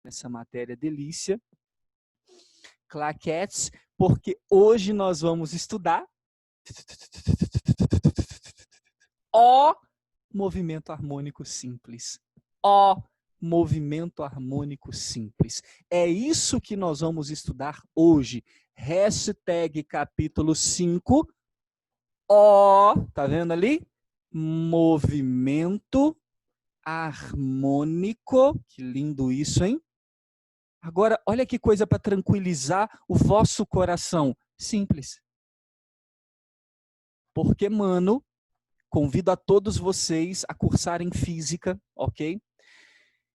nessa matéria delícia, claquetes, porque hoje nós vamos estudar o movimento harmônico simples. O movimento harmônico simples. É isso que nós vamos estudar hoje. Hashtag capítulo 5. Tá vendo ali? Movimento harmônico. Que lindo isso, hein? Agora, olha que coisa para tranquilizar o vosso coração. Simples. Porque, mano, convido a todos vocês a cursarem física, ok?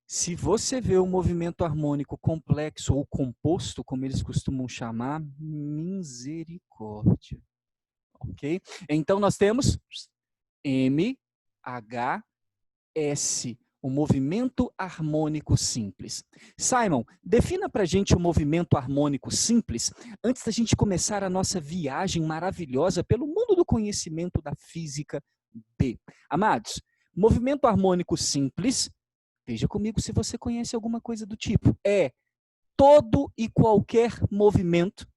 Se você vê o movimento harmônico complexo ou composto, como eles costumam chamar, misericórdia, ok? Então, nós temos M, H, S, o movimento harmônico simples. Simon, defina para a gente o movimento harmônico simples, antes da gente começar a nossa viagem maravilhosa pelo mundo do conhecimento da física B. Amados, movimento harmônico simples, veja comigo se você conhece alguma coisa do tipo, é todo e qualquer movimento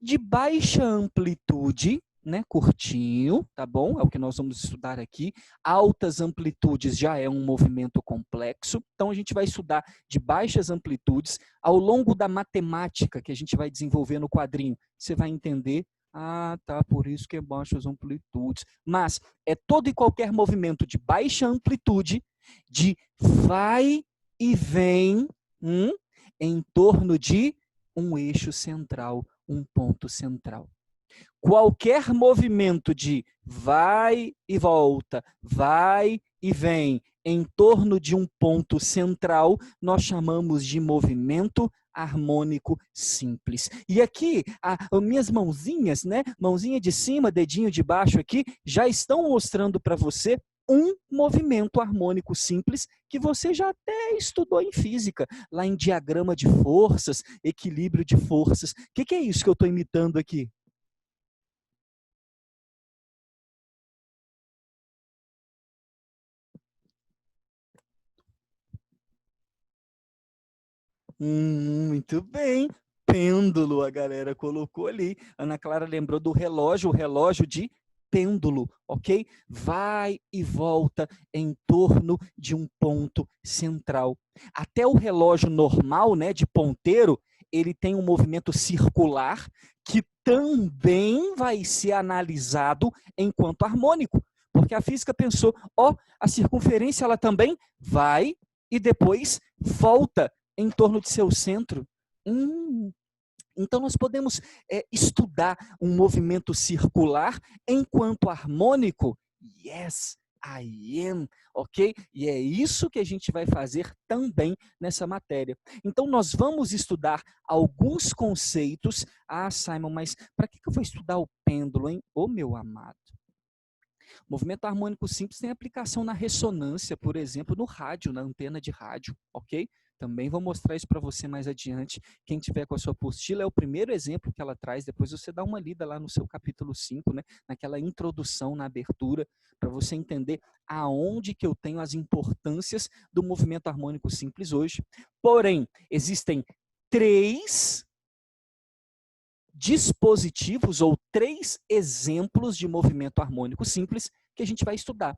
de baixa amplitude, né, curtinho, tá bom? É o que nós vamos estudar aqui. Altas amplitudes já é um movimento complexo, então a gente vai estudar de baixas amplitudes ao longo da matemática que a gente vai desenvolver no quadrinho. Você vai entender, tá, por isso que é baixas amplitudes. Mas é todo e qualquer movimento de baixa amplitude, de vai e vem, em torno de um eixo central, um ponto central. Qualquer movimento de vai e volta, vai e vem, em torno de um ponto central, nós chamamos de movimento harmônico simples. E aqui, as minhas mãozinhas, né, mãozinha de cima, dedinho de baixo aqui, já estão mostrando para você um movimento harmônico simples que você já até estudou em física, lá em diagrama de forças, equilíbrio de forças. O que é isso que eu estou imitando aqui? Muito bem. Pêndulo, a galera colocou ali. Ana Clara lembrou do relógio, o relógio de pêndulo, ok? Vai e volta em torno de um ponto central. Até o relógio normal, né, de ponteiro, ele tem um movimento circular que também vai ser analisado enquanto harmônico, porque a física pensou, a circunferência ela também vai e depois volta em torno de seu centro. Então, nós podemos estudar um movimento circular enquanto harmônico. Yes, I am, ok? E é isso que a gente vai fazer também nessa matéria. Então, nós vamos estudar alguns conceitos. Simon, mas para que eu vou estudar o pêndulo, hein? Meu amado. O movimento harmônico simples tem aplicação na ressonância, por exemplo, no rádio, na antena de rádio, ok? Também vou mostrar isso para você mais adiante. Quem tiver com a sua apostila, é o primeiro exemplo que ela traz, depois você dá uma lida lá no seu capítulo 5, né? Naquela introdução, na abertura, para você entender aonde que eu tenho as importâncias do movimento harmônico simples hoje. Porém, existem 3 dispositivos ou 3 exemplos de movimento harmônico simples que a gente vai estudar.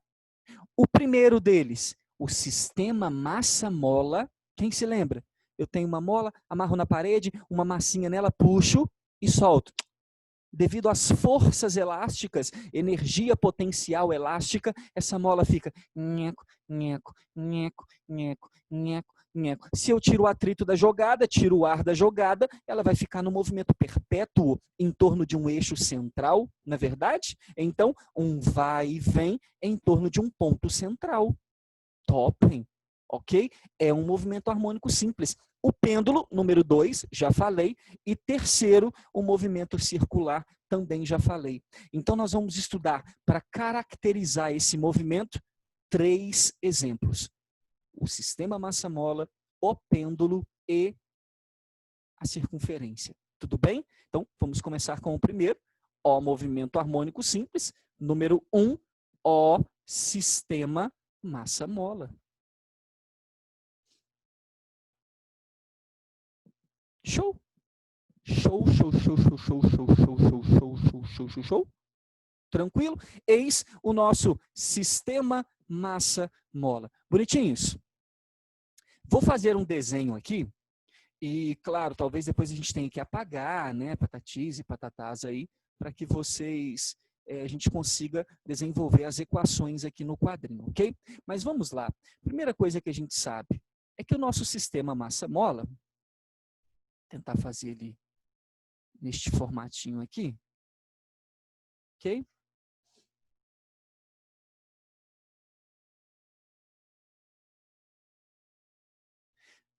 O primeiro deles, o sistema massa-mola. Quem se lembra? Eu tenho uma mola, amarro na parede, uma massinha nela, puxo e solto. Devido às forças elásticas, energia potencial elástica, essa mola fica nheco, nheco, nheco, nheco, nheco, nheco. Se eu tiro o atrito da jogada, tiro o ar da jogada, ela vai ficar no movimento perpétuo em torno de um eixo central, não é verdade? Então, um vai e vem em torno de um ponto central. Top, ok? É um movimento harmônico simples. O pêndulo, número 2, já falei. E terceiro, o movimento circular, também já falei. Então, nós vamos estudar, para caracterizar esse movimento, 3 exemplos. O sistema massa-mola, o pêndulo e a circunferência. Tudo bem? Então, vamos começar com o primeiro. O movimento harmônico simples. Número 1, o sistema massa-mola. Show? Show, show, show, show, show, show, show, show, show, show, show, show, show. Tranquilo? Eis o nosso sistema massa-mola. Bonitinhos? Vou fazer um desenho aqui e, claro, talvez depois a gente tenha que apagar, né, patatis e patatás aí, para que vocês, a gente consiga desenvolver as equações aqui no quadrinho, ok? Mas vamos lá. Primeira coisa que a gente sabe é que o nosso sistema massa-mola, tentar fazer ele neste formatinho aqui, ok?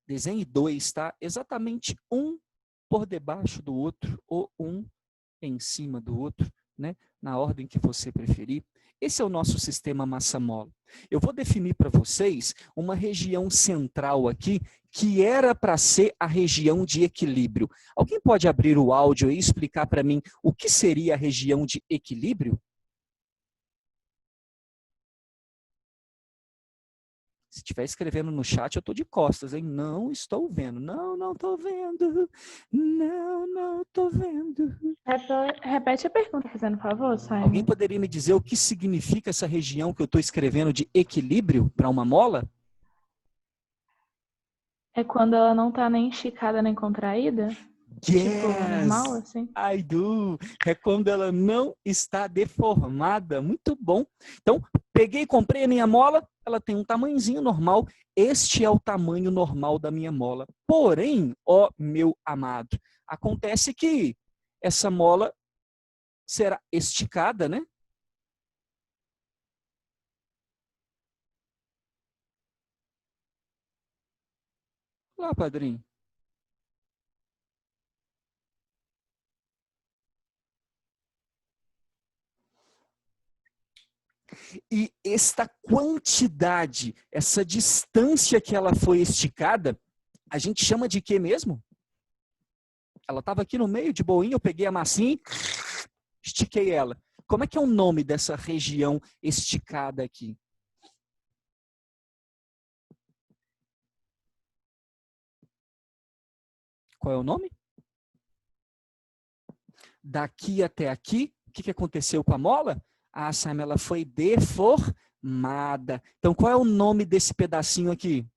Desenhe dois, tá? Exatamente um por debaixo do outro ou um em cima do outro, né? Na ordem que você preferir. Esse é o nosso sistema massa-mola. Eu vou definir para vocês uma região central aqui que era para ser a região de equilíbrio. Alguém pode abrir o áudio e explicar para mim o que seria a região de equilíbrio? Se estiver escrevendo no chat, eu estou de costas, hein? Não estou vendo. Não, não estou vendo. Não, não estou vendo. Repete a pergunta, fazendo favor, Simon. Alguém poderia me dizer o que significa essa região que eu estou escrevendo de equilíbrio para uma mola? É quando ela não está nem esticada nem contraída? Tipo, normal, Yes, assim? I do. É quando ela não está deformada. Muito bom. Então, peguei e comprei a minha mola. Ela tem um tamanhozinho normal. Este é o tamanho normal da minha mola. Porém, ó meu amado, acontece que essa mola será esticada, né? Lá, padrinho. E esta quantidade, essa distância que ela foi esticada, a gente chama de quê mesmo? Ela estava aqui no meio, de boinha, eu peguei a massinha e estiquei ela. Como é que é o nome dessa região esticada aqui? Qual é o nome? Daqui até aqui, o que aconteceu com a mola? Ah, Simon, ela foi deformada. Então, qual é o nome desse pedacinho aqui?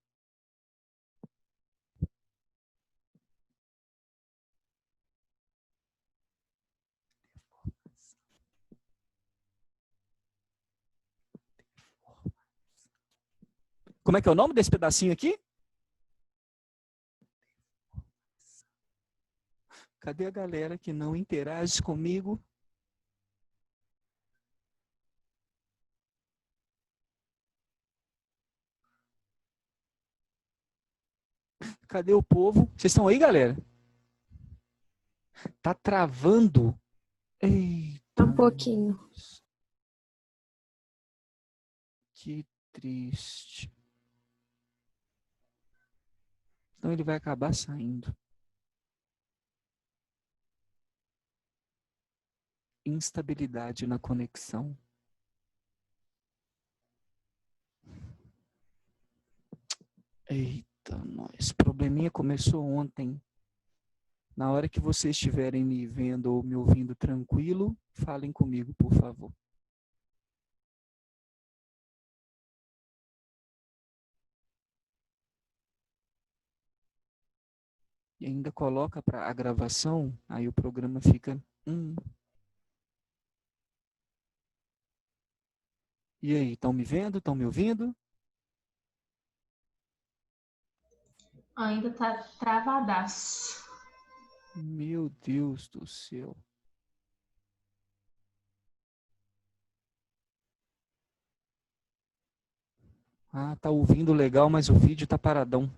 Como é que é o nome desse pedacinho aqui? Cadê a galera que não interage comigo? Cadê o povo? Vocês estão aí, galera? Tá travando? Eita. Um pouquinho. Que triste. Então ele vai acabar saindo. Instabilidade na conexão. Eita, nós. Probleminha começou ontem. Na hora que vocês estiverem me vendo ou me ouvindo tranquilo, falem comigo, por favor. E ainda coloca para a gravação, aí o programa fica... E aí, estão me vendo? Estão me ouvindo? Ainda tá travadaço. Meu Deus do céu. Ah, tá ouvindo legal, mas o vídeo tá paradão.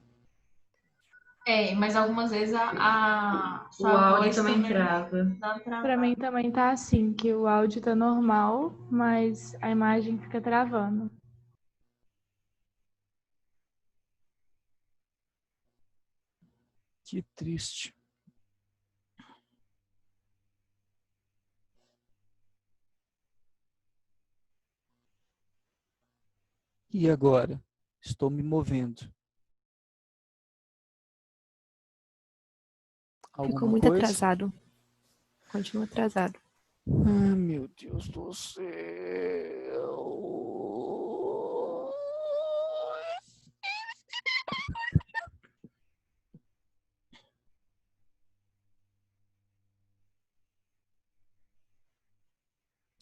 É, mas algumas vezes a O sua áudio voz também trava. dá uma travada. Pra mim também tá assim, que o áudio tá normal, mas a imagem fica travando. Que triste. E agora? Estou me movendo. Ficou muito atrasado. Continua atrasado. Ah, meu Deus do céu.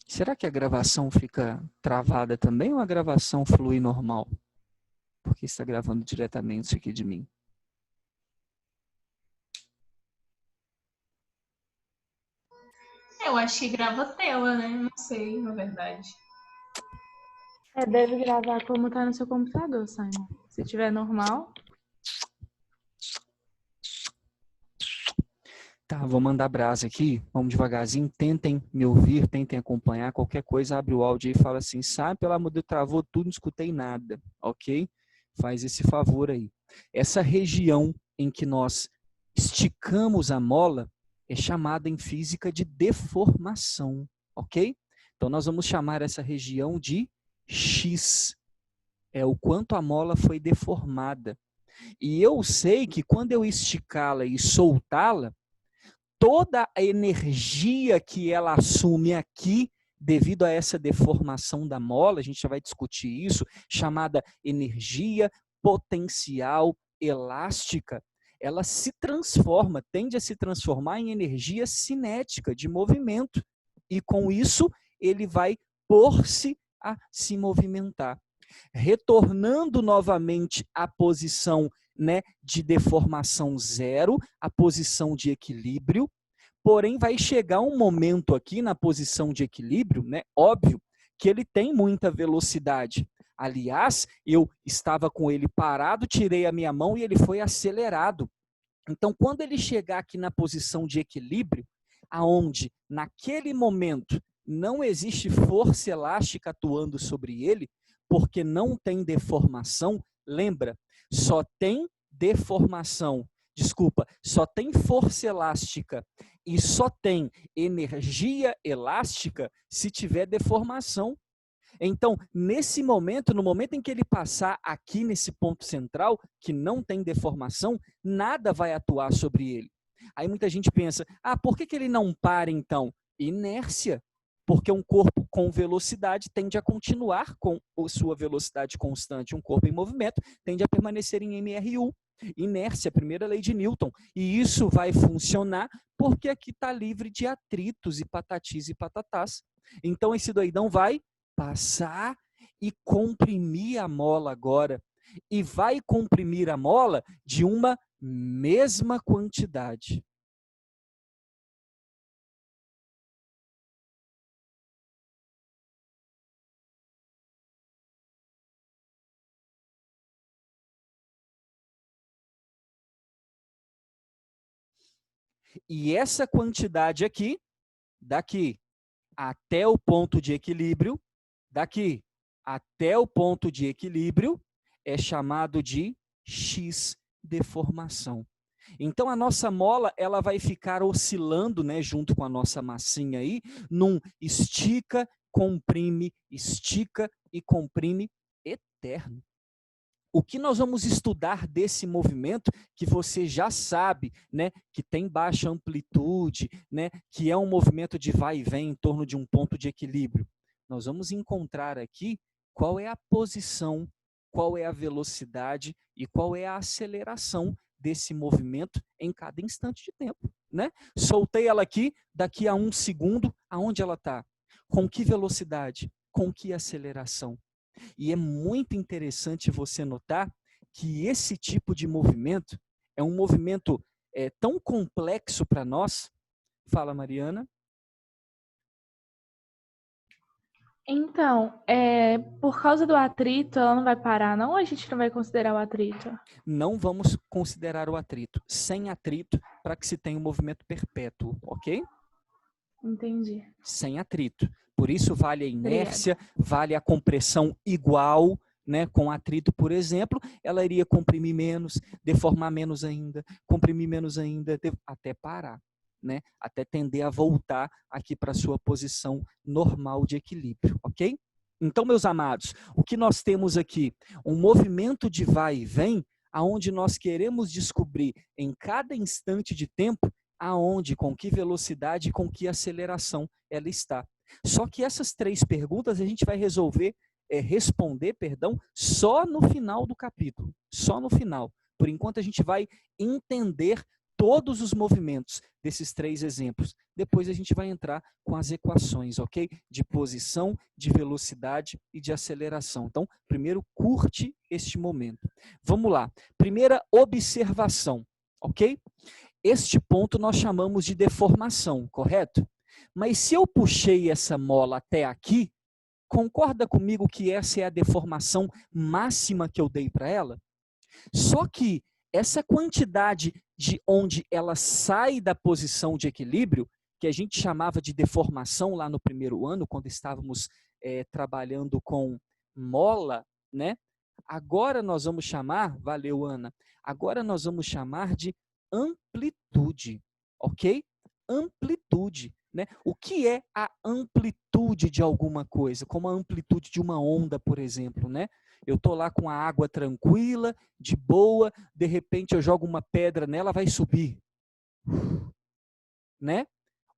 Será que a gravação fica travada também ou a gravação flui normal? Porque está gravando diretamente aqui de mim. Eu acho que grava a tela, né? Não sei, na verdade. Deve gravar como tá no seu computador, Simon. Se tiver normal. Tá, vou mandar brasa aqui, vamos devagarzinho, tentem me ouvir, tentem acompanhar, qualquer coisa, abre o áudio e fala assim, sabe, pelo amor de Deus, travou tudo, não escutei nada, ok? Faz esse favor aí. Essa região em que nós esticamos a mola é chamada em física de deformação, ok? Então nós vamos chamar essa região de X, é o quanto a mola foi deformada. E eu sei que quando eu esticá-la e soltá-la, toda a energia que ela assume aqui, devido a essa deformação da mola, a gente já vai discutir isso, chamada energia potencial elástica, ela se transforma, tende a se transformar em energia cinética, de movimento. E com isso, ele vai pôr-se a se movimentar. Retornando novamente à posição, né, de deformação zero, a posição de equilíbrio, porém vai chegar um momento aqui na posição de equilíbrio, né, óbvio, que ele tem muita velocidade. Aliás, eu estava com ele parado, tirei a minha mão e ele foi acelerado. Então, quando ele chegar aqui na posição de equilíbrio, aonde naquele momento não existe força elástica atuando sobre ele, porque não tem deformação, lembra, só tem força elástica e só tem energia elástica se tiver deformação. Então, nesse momento, no momento em que ele passar aqui nesse ponto central, que não tem deformação, nada vai atuar sobre ele. Aí muita gente pensa, por que ele não para então? Inércia. Porque um corpo com velocidade tende a continuar com a sua velocidade constante. Um corpo em movimento tende a permanecer em MRU. Inércia, primeira lei de Newton. E isso vai funcionar porque aqui está livre de atritos e patatis e patatás. Então esse doidão vai passar e comprimir a mola agora. E vai comprimir a mola de uma mesma quantidade. E essa quantidade aqui, daqui até o ponto de equilíbrio, daqui até o ponto de equilíbrio, é chamado de X deformação. Então a nossa mola, ela vai ficar oscilando, né, junto com a nossa massinha aí, num estica, comprime eterno. O que nós vamos estudar desse movimento, que você já sabe, né, que tem baixa amplitude, né, que é um movimento de vai e vem em torno de um ponto de equilíbrio. Nós vamos encontrar aqui qual é a posição, qual é a velocidade e qual é a aceleração desse movimento em cada instante de tempo, né? Soltei ela aqui, daqui a 1 segundo, aonde ela está? Com que velocidade? Com que aceleração? E é muito interessante você notar que esse tipo de movimento é um movimento tão complexo para nós. Fala, Mariana. Então, por causa do atrito, ela não vai parar, não? Ou a gente não vai considerar o atrito? Não vamos considerar o atrito. Sem atrito, para que se tenha um movimento perpétuo, ok? Entendi. Sem atrito. Por isso vale a inércia, vale a compressão igual, né? Com atrito, por exemplo, ela iria comprimir menos, deformar menos ainda, comprimir menos ainda, até parar, né? Até tender a voltar aqui para a sua posição normal de equilíbrio, ok? Então, meus amados, o que nós temos aqui? Um movimento de vai e vem, aonde nós queremos descobrir em cada instante de tempo aonde, com que velocidade e com que aceleração ela está. Só que essas 3 perguntas a gente vai responder, só no final do capítulo, só no final. Por enquanto a gente vai entender todos os movimentos desses 3 exemplos. Depois a gente vai entrar com as equações, ok? De posição, de velocidade e de aceleração. Então, primeiro curte este momento. Vamos lá. Primeira observação, ok? Este ponto nós chamamos de deformação, correto? Mas se eu puxei essa mola até aqui, concorda comigo que essa é a deformação máxima que eu dei para ela? Só que essa quantidade de onde ela sai da posição de equilíbrio, que a gente chamava de deformação lá no primeiro ano, quando estávamos trabalhando com mola, né? Agora nós vamos chamar, valeu Ana, agora nós vamos chamar de amplitude, ok? Amplitude, né? O que é a amplitude de alguma coisa? Como a amplitude de uma onda, por exemplo, né? Eu estou lá com a água tranquila, de boa, de repente eu jogo uma pedra nela, vai subir. Né?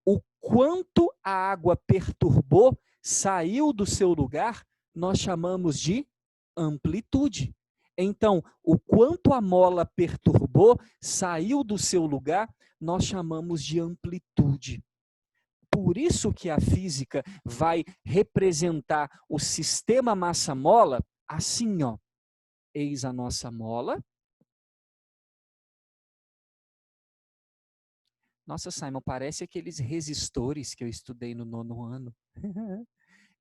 O quanto a água perturbou, saiu do seu lugar, nós chamamos de amplitude. Então, o quanto a mola perturbou, saiu do seu lugar, nós chamamos de amplitude. Por isso que a física vai representar o sistema massa-mola assim, ó. Eis a nossa mola. Nossa, Simon, parece aqueles resistores que eu estudei no 9º ano.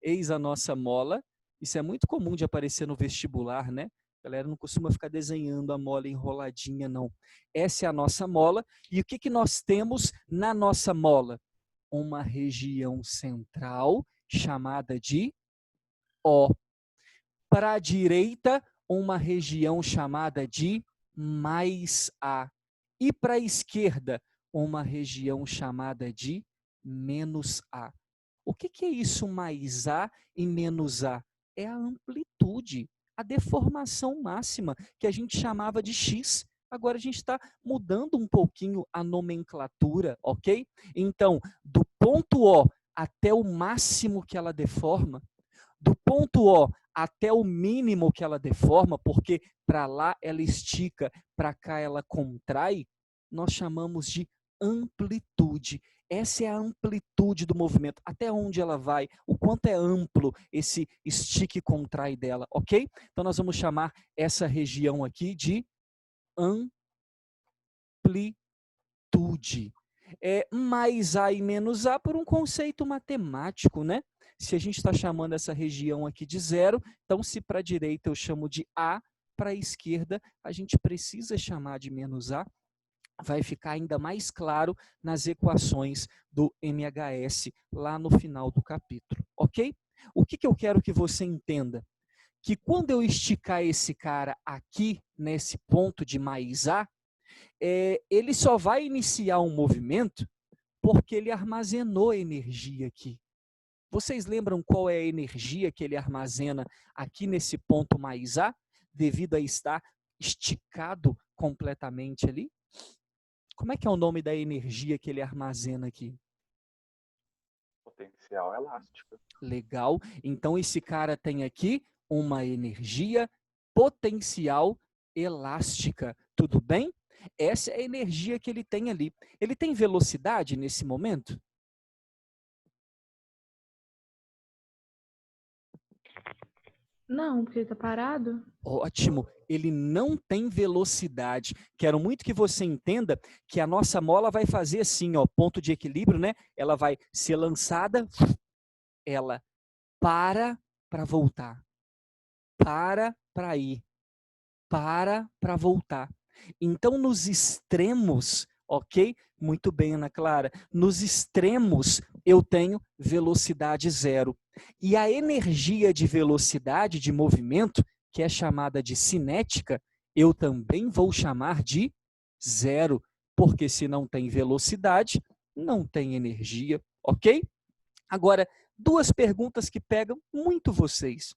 Eis a nossa mola. Isso é muito comum de aparecer no vestibular, né? A galera não costuma ficar desenhando a mola enroladinha, não. Essa é a nossa mola. E o que, que nós temos na nossa mola? Uma região central chamada de O. Para a direita, uma região chamada de mais A. E para a esquerda, uma região chamada de menos A. O que é isso mais A e menos A? É a amplitude, a deformação máxima, que a gente chamava de X. Agora a gente está mudando um pouquinho a nomenclatura, ok? Então, do ponto O até o máximo que ela deforma, do ponto O até o mínimo que ela deforma, porque para lá ela estica, para cá ela contrai, nós chamamos de amplitude. Essa é a amplitude do movimento, até onde ela vai, o quanto é amplo esse estique e contrai dela, ok? Então nós vamos chamar essa região aqui de amplitude. Mais A e menos A por um conceito matemático, né? Se a gente está chamando essa região aqui de 0, então se para a direita eu chamo de A, para a esquerda a gente precisa chamar de menos A, vai ficar ainda mais claro nas equações do MHS, lá no final do capítulo, ok? O que eu quero que você entenda? Que quando eu esticar esse cara aqui, nesse ponto de mais A, ele só vai iniciar um movimento porque ele armazenou energia aqui. Vocês lembram qual é a energia que ele armazena aqui nesse ponto mais A, devido a estar esticado completamente ali? Como é que é o nome da energia que ele armazena aqui? Potencial elástico. Legal. Então esse cara tem aqui uma energia potencial elástica. Tudo bem? Essa é a energia que ele tem ali. Ele tem velocidade nesse momento? Não, porque ele tá parado. Ótimo, ele não tem velocidade. Quero muito que você entenda que a nossa mola vai fazer assim, ó, ponto de equilíbrio, né? Ela vai ser lançada, ela para voltar, para ir, para voltar. Então, nos extremos, ok? Muito bem, Ana Clara. Nos extremos, eu tenho velocidade 0. E a energia de velocidade de movimento, que é chamada de cinética, eu também vou chamar de 0. Porque se não tem velocidade, não tem energia, ok? Agora, 2 perguntas que pegam muito vocês.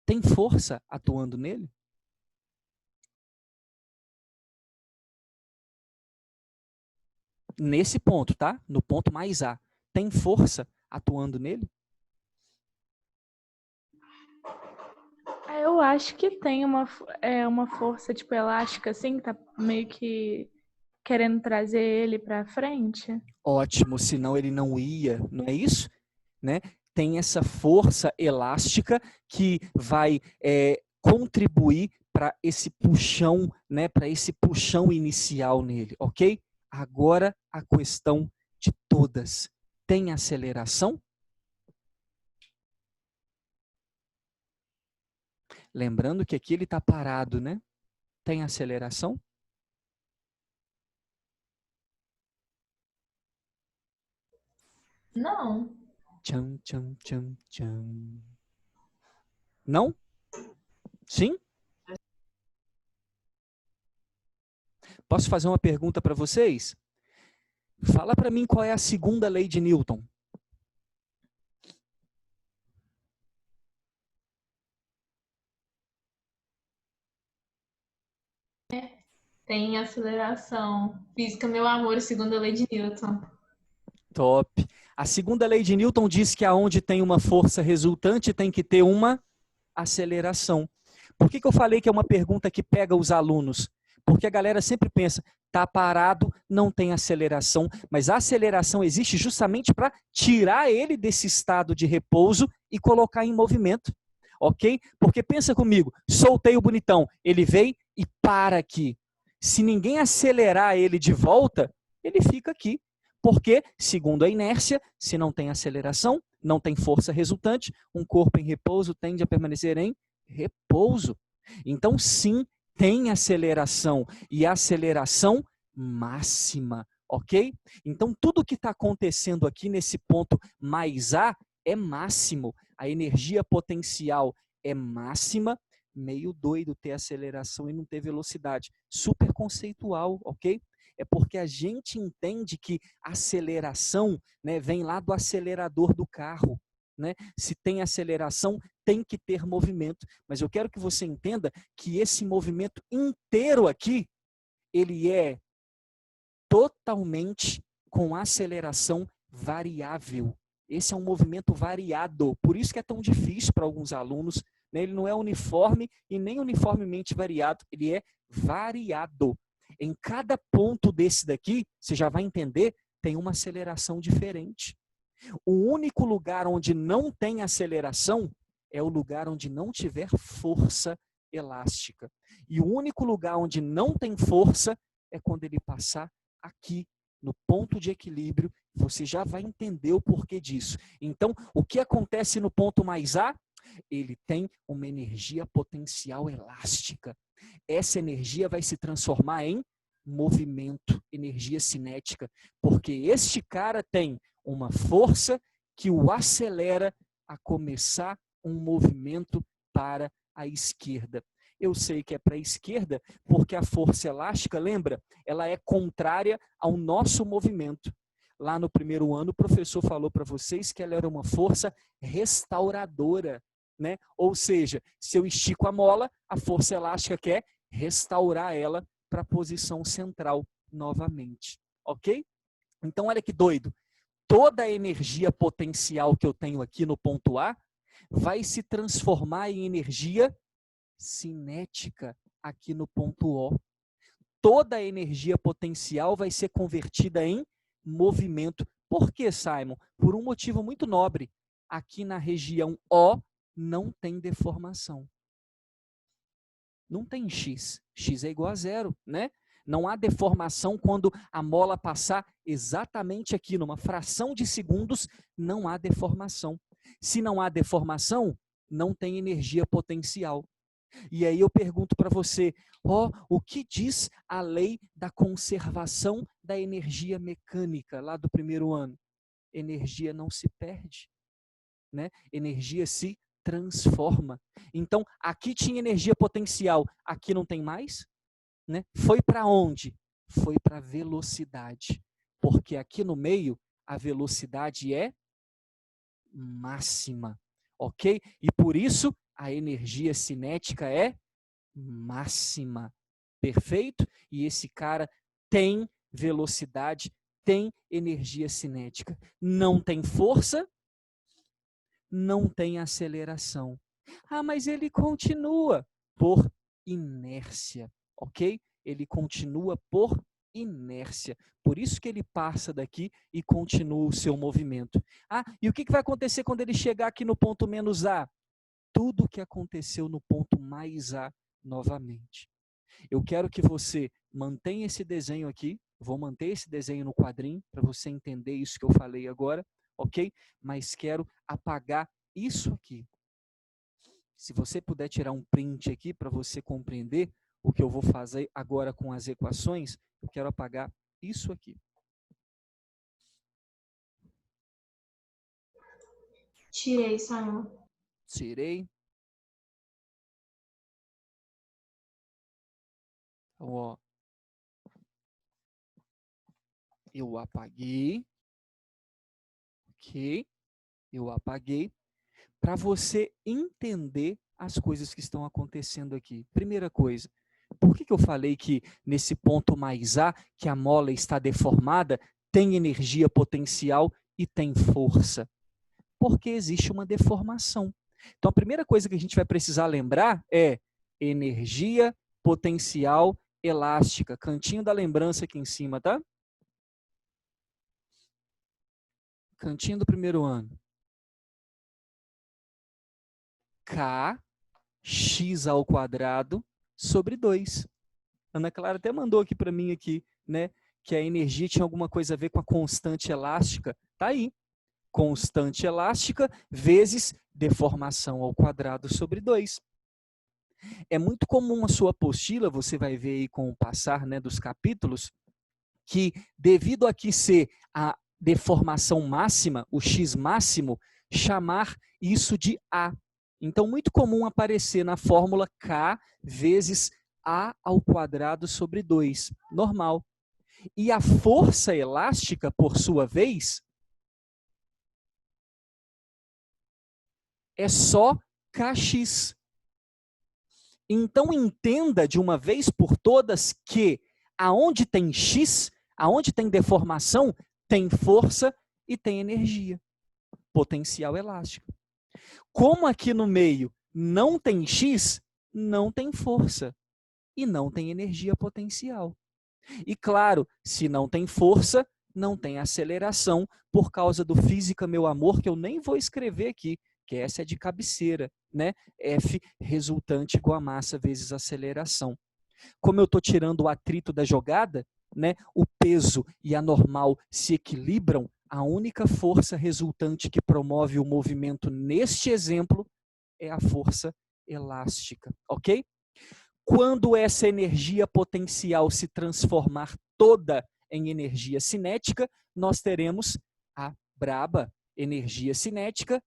Tem força atuando nele? Nesse ponto, tá? No ponto mais A. Tem força atuando nele? Eu acho que tem uma força, tipo, elástica, assim, que tá meio que querendo trazer ele pra frente. Ótimo, senão ele não ia, não é isso? Né? Tem essa força elástica que vai contribuir para esse puxão, né? Para esse puxão inicial nele, ok? Agora a questão de todas. Tem aceleração? Lembrando que aqui ele está parado, né? Tem aceleração? Não. Tcham, tcham, tcham, tcham. Não? Sim? Posso fazer uma pergunta para vocês? Fala para mim qual é a segunda lei de Newton. Tem aceleração. Física, meu amor, segunda lei de Newton. Top. A segunda lei de Newton diz que aonde tem uma força resultante tem que ter uma aceleração. Por que eu falei que é uma pergunta que pega os alunos? Porque a galera sempre pensa, tá parado, não tem aceleração, mas a aceleração existe justamente para tirar ele desse estado de repouso e colocar em movimento, ok? Porque pensa comigo, soltei o bonitão, ele vem e para aqui. Se ninguém acelerar ele de volta, ele fica aqui. Porque, segundo a inércia, se não tem aceleração, não tem força resultante, um corpo em repouso tende a permanecer em repouso. Então, sim, tem aceleração e aceleração máxima, ok? Então, tudo que está acontecendo aqui nesse ponto mais A é máximo. A energia potencial é máxima. Meio doido ter aceleração e não ter velocidade. Super conceitual, ok? É porque a gente entende que aceleração, né, vem lá do acelerador do carro. Né? Se tem aceleração, tem que ter movimento. Mas eu quero que você entenda que esse movimento inteiro aqui, ele é totalmente com aceleração variável. Esse é um movimento variado. Por isso que é tão difícil para alguns alunos. Né? Ele não é uniforme e nem uniformemente variado. Ele é variado. Em cada ponto desse daqui, você já vai entender, tem uma aceleração diferente. O único lugar onde não tem aceleração é o lugar onde não tiver força elástica. E o único lugar onde não tem força é quando ele passar aqui, no ponto de equilíbrio. Você já vai entender o porquê disso. Então, o que acontece no ponto mais A? Ele tem uma energia potencial elástica. Essa energia vai se transformar em movimento, energia cinética, porque este cara tem uma força que o acelera a começar um movimento para a esquerda. Eu sei que é para a esquerda porque a força elástica, lembra? Ela é contrária ao nosso movimento. Lá no primeiro ano, o professor falou para vocês que ela era uma força restauradora, né? Ou seja, se eu estico a mola, a força elástica quer restaurar ela para a posição central novamente, ok? Então, olha que doido. Toda a energia potencial que eu tenho aqui no ponto A vai se transformar em energia cinética aqui no ponto O. Toda a energia potencial vai ser convertida em movimento. Por que, Simon? Por um motivo muito nobre. Aqui na região O não tem deformação. Não tem X. X é igual a zero, né? Não há deformação quando a mola passar exatamente aqui, numa fração de segundos, não há deformação. Se não há deformação, não tem energia potencial. E aí eu pergunto para você, o que diz a lei da conservação da energia mecânica lá do primeiro ano? Energia não se perde, né? Energia se transforma. Então, aqui tinha energia potencial, aqui não tem mais? Né? Foi para onde? Foi para a velocidade. Porque aqui no meio, a velocidade é máxima. Ok? E por isso, a energia cinética é máxima. Perfeito? E esse cara tem velocidade tem energia cinética. Não tem força, não tem aceleração. Ah, mas ele continua por inércia, ok? Ele continua por inércia. Por isso que ele passa daqui e continua o seu movimento. Ah, e o que vai acontecer quando ele chegar aqui no ponto menos A? Tudo o que aconteceu no ponto mais A novamente. Eu quero que você mantenha esse desenho aqui. Vou manter esse desenho no quadrinho para você entender isso que eu falei agora, ok? Mas quero apagar isso aqui. Se você puder tirar um print aqui para você compreender o que eu vou fazer agora com as equações, eu quero apagar isso aqui. Tirei, Simon. Tirei. Então, ó, eu apaguei. Ok? Eu apaguei. Para você entender as coisas que estão acontecendo aqui. Primeira coisa, por que eu falei que nesse ponto mais A, que a mola está deformada, tem energia potencial e tem força? Porque existe uma deformação. Então, a primeira coisa que a gente vai precisar lembrar é energia potencial elástica. Cantinho da lembrança aqui em cima, tá? Cantinho do primeiro ano. Kx ao quadrado sobre 2. Ana Clara até mandou aqui para mim aqui, né, que a energia tinha alguma coisa a ver com a constante elástica. Tá aí. Constante elástica vezes deformação ao quadrado sobre 2. É muito comum a sua apostila, você vai ver aí com o passar, né, dos capítulos, que devido a aqui ser a deformação máxima, o x máximo, chamar isso de A. Então, muito comum aparecer na fórmula K vezes A ao quadrado sobre 2, normal. E a força elástica, por sua vez, é só Kx. Então, entenda de uma vez por todas que aonde tem X, aonde tem deformação, tem força e tem energia, potencial elástico. Como aqui no meio não tem X, não tem força e não tem energia potencial. E claro, se não tem força, não tem aceleração, por causa do física, meu amor, que eu nem vou escrever aqui, que essa é de cabeceira, né? F resultante igual a massa vezes aceleração. Como eu estou tirando o atrito da jogada, né, o peso e a normal se equilibram, a única força resultante que promove o movimento neste exemplo é a força elástica, ok? Quando essa energia potencial se transformar toda em energia cinética, nós teremos a braba, energia cinética,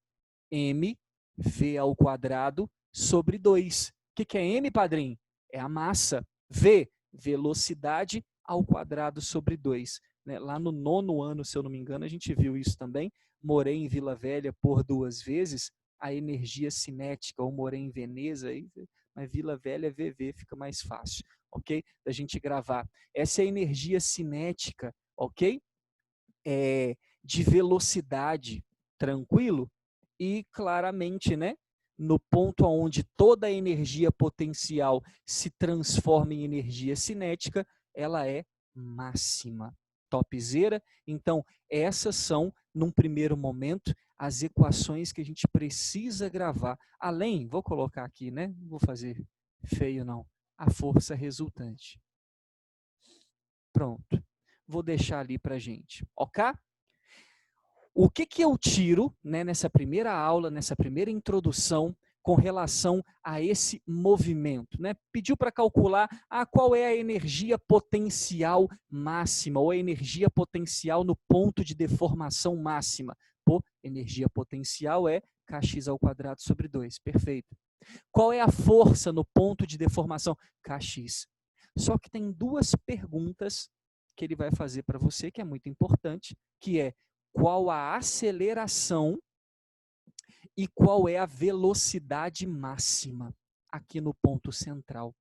mv ao quadrado sobre 2. O que é m, padrinho? É a massa. V, velocidade ao quadrado sobre 2. Né? Lá no 9º ano, se eu não me engano, a gente viu isso também. Morei em Vila Velha por 2 vezes, a energia cinética, ou morei em Veneza, mas Vila Velha VV fica mais fácil, ok? Da gente gravar. Essa é a energia cinética, ok? De velocidade, tranquilo? E claramente, né? No ponto onde toda a energia potencial se transforma em energia cinética, ela é máxima. Topzera? Então, essas são, num primeiro momento, as equações que a gente precisa gravar. Além, vou colocar aqui, né? Não vou fazer feio, não. A força resultante. Pronto. Vou deixar ali para a gente, ok? O que eu tiro, né, nessa primeira aula, nessa primeira introdução, com relação a esse movimento, né? Pediu para calcular qual é a energia potencial máxima, ou a energia potencial no ponto de deformação máxima. Pô, energia potencial é Kx ao quadrado sobre 2, perfeito. Qual é a força no ponto de deformação? Kx. Só que tem 2 perguntas que ele vai fazer para você, que é muito importante, que é qual a aceleração e qual é a velocidade máxima aqui no ponto central.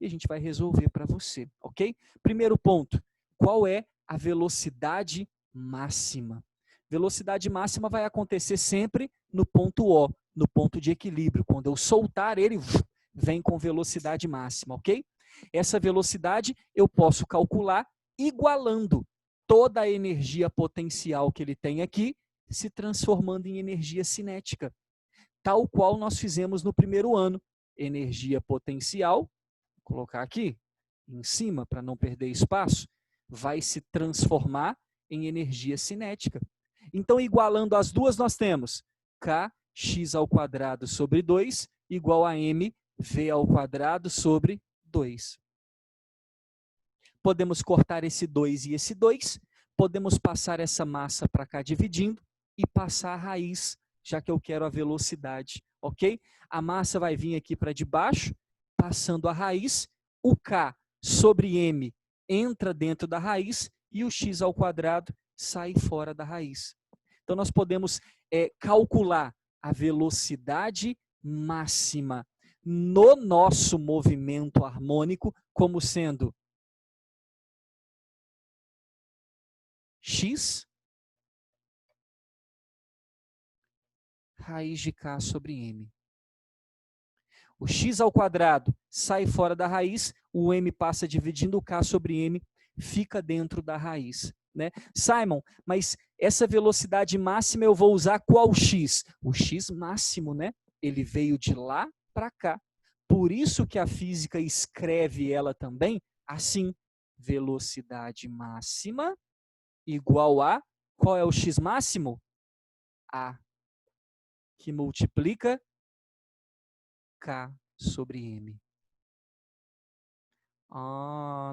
E a gente vai resolver para você, ok? Primeiro ponto, qual é a velocidade máxima. Velocidade máxima vai acontecer sempre no ponto O, no ponto de equilíbrio. Quando eu soltar ele, vem com velocidade máxima, ok? Essa velocidade eu posso calcular igualando toda a energia potencial que ele tem aqui, se transformando em energia cinética, tal qual nós fizemos no primeiro ano. Energia potencial, vou colocar aqui em cima para não perder espaço, vai se transformar em energia cinética. Então, igualando as duas, nós temos kx² sobre 2 igual a mv² sobre 2. Podemos cortar esse 2 e esse 2, podemos passar essa massa para cá dividindo e passar a raiz, já que eu quero a velocidade, ok? A massa vai vir aqui para debaixo, passando a raiz, o k sobre m entra dentro da raiz e o x² sai fora da raiz. Então, nós podemos calcular a velocidade máxima no nosso movimento harmônico como sendo x raiz de k sobre m. O x² sai fora da raiz, o m passa dividindo o k sobre m, fica dentro da raiz. Né? Simon, mas essa velocidade máxima eu vou usar qual x? O x máximo, né? Ele veio de lá para cá. Por isso que a física escreve ela também assim, velocidade máxima igual a, qual é o x máximo? A, que multiplica k sobre m.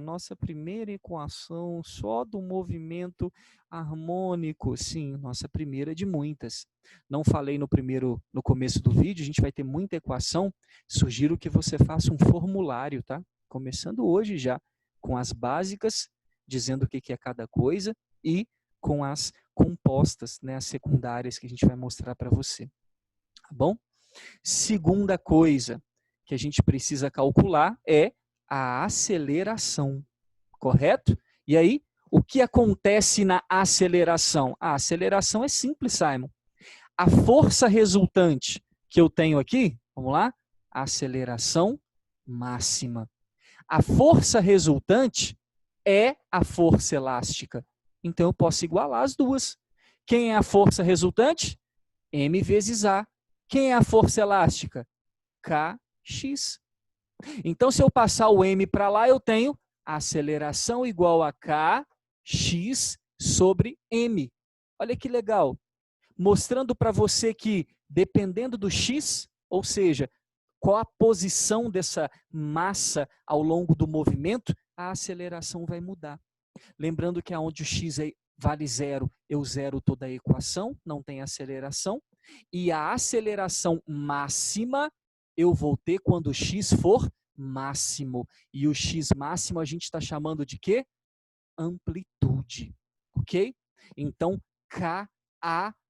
Nossa primeira equação só do movimento harmônico. Sim, nossa primeira de muitas. Não falei no começo do vídeo, a gente vai ter muita equação. Sugiro que você faça um formulário, tá? Começando hoje já, com as básicas, dizendo o que é cada coisa, e com as compostas, né, as secundárias que a gente vai mostrar para você. Tá bom? Segunda coisa que a gente precisa calcular é a aceleração, correto? E aí, o que acontece na aceleração? A aceleração é simples, Simon. A força resultante que eu tenho aqui, vamos lá? Aceleração máxima. A força resultante é a força elástica. Então, eu posso igualar as duas. Quem é a força resultante? M vezes A. Quem é a força elástica? Kx. Então, se eu passar o m para lá, eu tenho a aceleração igual a kx sobre m. Olha que legal. Mostrando para você que, dependendo do x, ou seja, qual a posição dessa massa ao longo do movimento, a aceleração vai mudar. Lembrando que aonde o x vale zero, eu zero toda a equação, não tem aceleração. E a aceleração máxima eu vou ter quando o x for máximo. E o x máximo a gente está chamando de quê? Amplitude. Ok? Então, Ka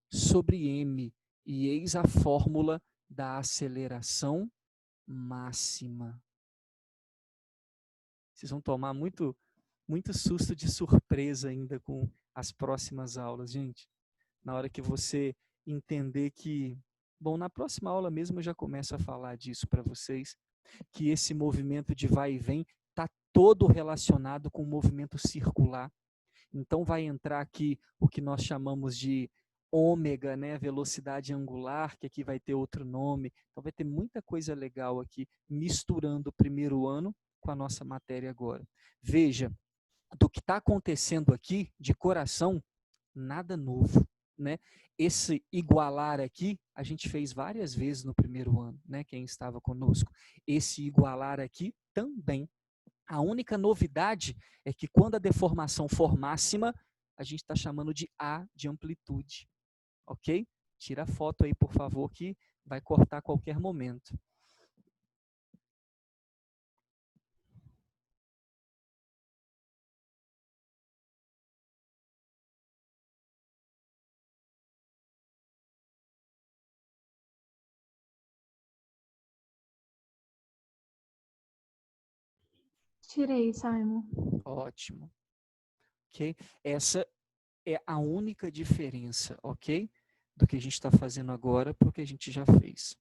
sobre m. E eis a fórmula da aceleração máxima. Vocês vão tomar muito susto de surpresa ainda com as próximas aulas, gente. Na hora que você entender que, bom, na próxima aula mesmo eu já começo a falar disso para vocês, que esse movimento de vai e vem está todo relacionado com o movimento circular. Então vai entrar aqui o que nós chamamos de ômega, né, velocidade angular, que aqui vai ter outro nome. Então vai ter muita coisa legal aqui, misturando o primeiro ano com a nossa matéria agora. Veja, do que está acontecendo aqui, de coração, nada novo, né? Esse igualar aqui, a gente fez várias vezes no primeiro ano, né? Quem estava conosco. Esse igualar aqui também. A única novidade é que quando a deformação for máxima, a gente está chamando de A de amplitude, ok? Tira a foto aí, por favor, que vai cortar a qualquer momento. Tirei, Simon. Ótimo. ok? Essa é a única diferença, ok? Do que a gente está fazendo agora para o que a gente já fez.